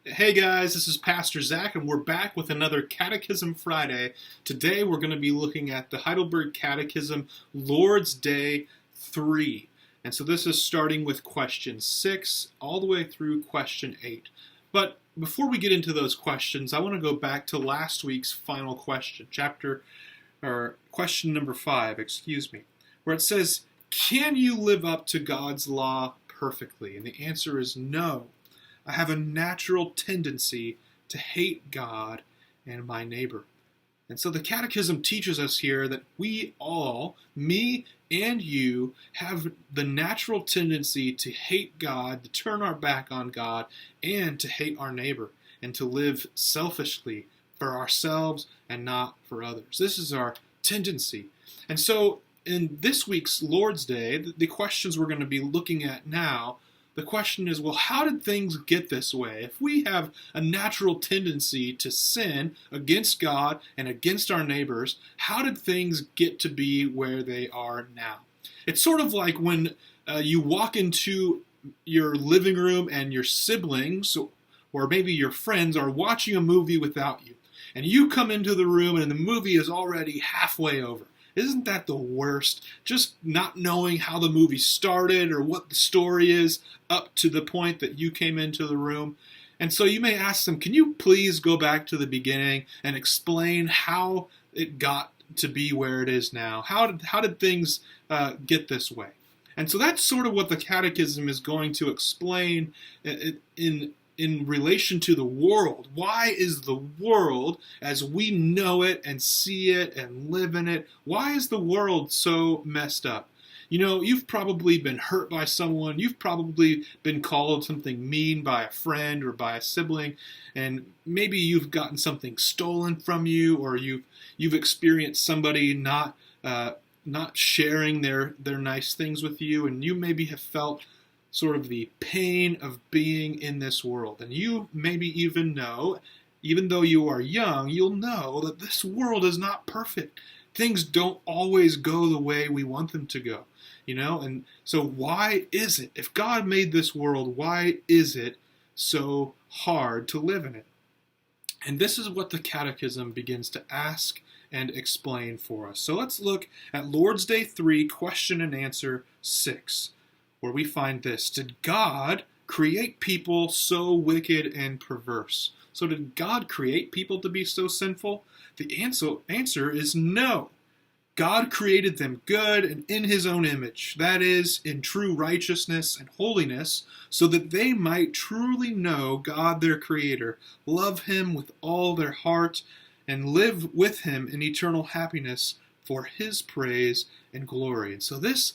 Hey guys, this is Pastor Zach, and we're back with another Catechism Friday. Today we're going to be looking at the Heidelberg Catechism, Lord's Day 3. And so this is starting with question 6 all the way through question 8. But before we get into those questions, I want to go back to last week's final question, question number 5, where it says, "Can you live up to God's law perfectly?" And the answer is no. I have a natural tendency to hate God and my neighbor. And so the Catechism teaches us here that we all, me and you, have the natural tendency to hate God, to turn our back on God, and to hate our neighbor, and to live selfishly for ourselves and not for others. This is our tendency. And so in this week's Lord's Day, the questions we're going to be looking at now, the question is, well, how did things get this way? If we have a natural tendency to sin against God and against our neighbors, how did things get to be where they are now? It's sort of like when you walk into your living room and your siblings or maybe your friends are watching a movie without you. And you come into the room and the movie is already halfway over. Isn't that the worst? Just not knowing how the movie started or what the story is up to the point that you came into the room. And so you may ask them, can you please go back to the beginning and explain how it got to be where it is now? How did things get this way? And so that's sort of what the Catechism is going to explain in relation to the world. Why is the world, as we know it and see it and live in it, why is the world so messed up? You know, you've probably been hurt by someone, you've probably been called something mean by a friend or by a sibling, and maybe you've gotten something stolen from you, or you've experienced somebody not sharing their nice things with you, and you maybe have felt sort of the pain of being in this world. And you maybe even know, even though you are young, you'll know that this world is not perfect. Things don't always go the way we want them to go, And so why is it, if God made this world, why is it so hard to live in it? And this is what the Catechism begins to ask and explain for us. So let's look at Lord's Day 3, question and answer 6. Where we find this: did God create people so wicked and perverse? So did God create people to be so sinful? The answer is no. God created them good and in his own image, that is, in true righteousness and holiness, so that they might truly know God their Creator, love him with all their heart, and live with him in eternal happiness for his praise and glory. And so this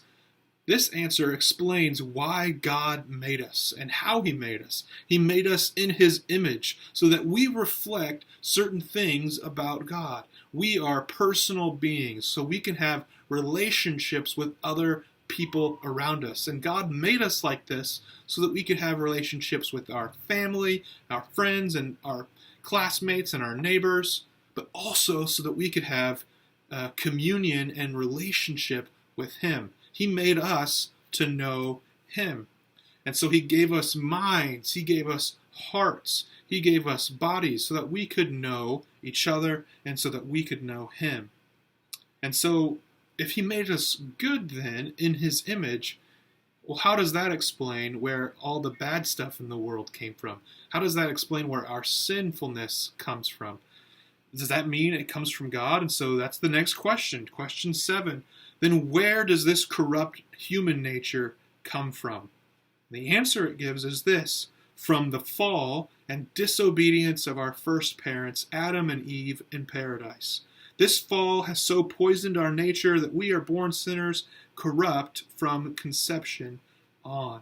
answer explains why God made us and how he made us. He made us in his image so that we reflect certain things about God. We are personal beings, so we can have relationships with other people around us. And God made us like this so that we could have relationships with our family, our friends, and our classmates and our neighbors, but also so that we could have communion and relationship with him. He made us to know him. And so he gave us minds, he gave us hearts, he gave us bodies so that we could know each other and so that we could know him. And so if he made us good then in his image, well, how does that explain where all the bad stuff in the world came from? How does that explain where our sinfulness comes from? Does that mean it comes from God? And so that's the next question, question 7. Then where does this corrupt human nature come from? The answer it gives is this: from the fall and disobedience of our first parents, Adam and Eve, in paradise. This fall has so poisoned our nature that we are born sinners, corrupt from conception on.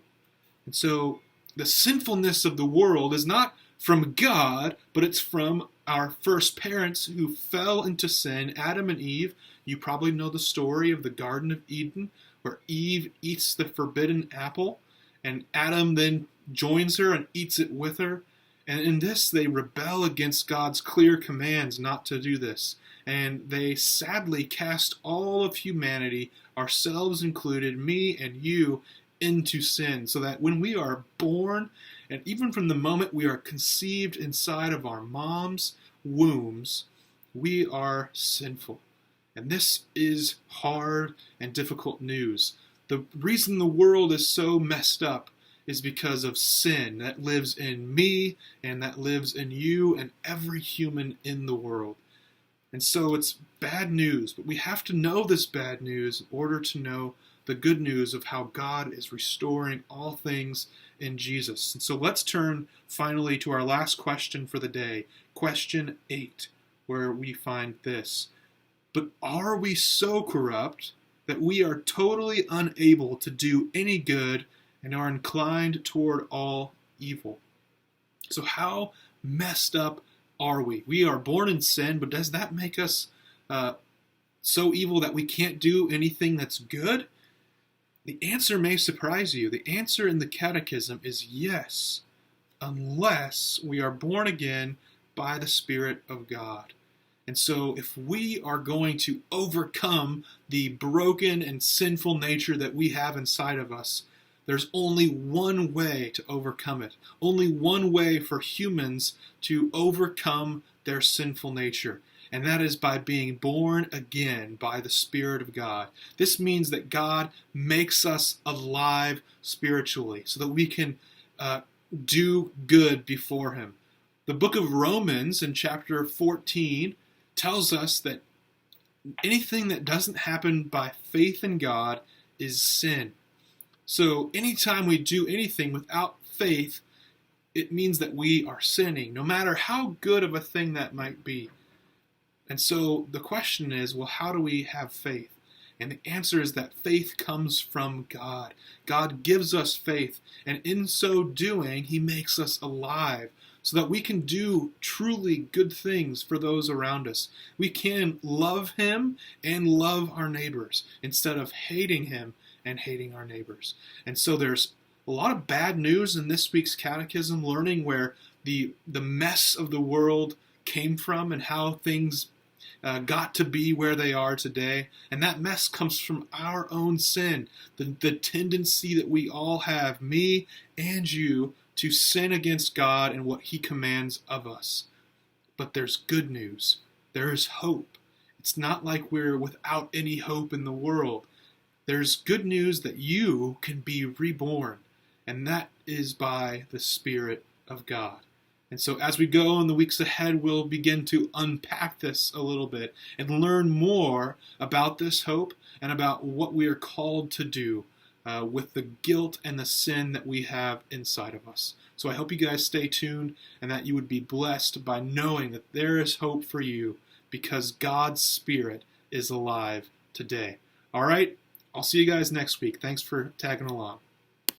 And so the sinfulness of the world is not from God, but it's from our first parents who fell into sin, Adam and Eve. You probably know the story of the Garden of Eden, where Eve eats the forbidden apple, and Adam then joins her and eats it with her. And in this, they rebel against God's clear commands not to do this. And they sadly cast all of humanity, ourselves included, me and you, into sin, so that when we are born, and even from the moment we are conceived inside of our mom's wombs, we are sinful. And this is hard and difficult news. The reason the world is so messed up is because of sin that lives in me and that lives in you and every human in the world. And so it's bad news, but we have to know this bad news in order to know the good news of how God is restoring all things in Jesus. And so let's turn finally to our last question for the day, question 8, where we find this. But are we so corrupt that we are totally unable to do any good and are inclined toward all evil? So how messed up are we? We are born in sin, but does that make us so evil that we can't do anything that's good? The answer may surprise you. The answer in the Catechism is yes, unless we are born again by the Spirit of God. And so if we are going to overcome the broken and sinful nature that we have inside of us, there's only one way to overcome it. Only one way for humans to overcome their sinful nature. And that is by being born again by the Spirit of God. This means that God makes us alive spiritually so that we can do good before Him. The book of Romans in chapter 14 tells us that anything that doesn't happen by faith in God is sin. So anytime we do anything without faith, it means that we are sinning, no matter how good of a thing that might be. And so the question is, well, how do we have faith? And the answer is that faith comes from God. God gives us faith, and in so doing, He makes us alive so that we can do truly good things for those around us. We can love Him and love our neighbors instead of hating Him and hating our neighbors. And so there's a lot of bad news in this week's catechism, learning where the mess of the world came from and how things got to be where they are today. And that mess comes from our own sin, the tendency that we all have, me and you, to sin against God and what He commands of us. But there's good news. There is hope. It's not like we're without any hope in the world. There's good news that you can be reborn, and that is by the Spirit of God. And so as we go in the weeks ahead, we'll begin to unpack this a little bit and learn more about this hope and about what we are called to do with the guilt and the sin that we have inside of us. So I hope you guys stay tuned and that you would be blessed by knowing that there is hope for you because God's Spirit is alive today. All right, I'll see you guys next week. Thanks for tagging along.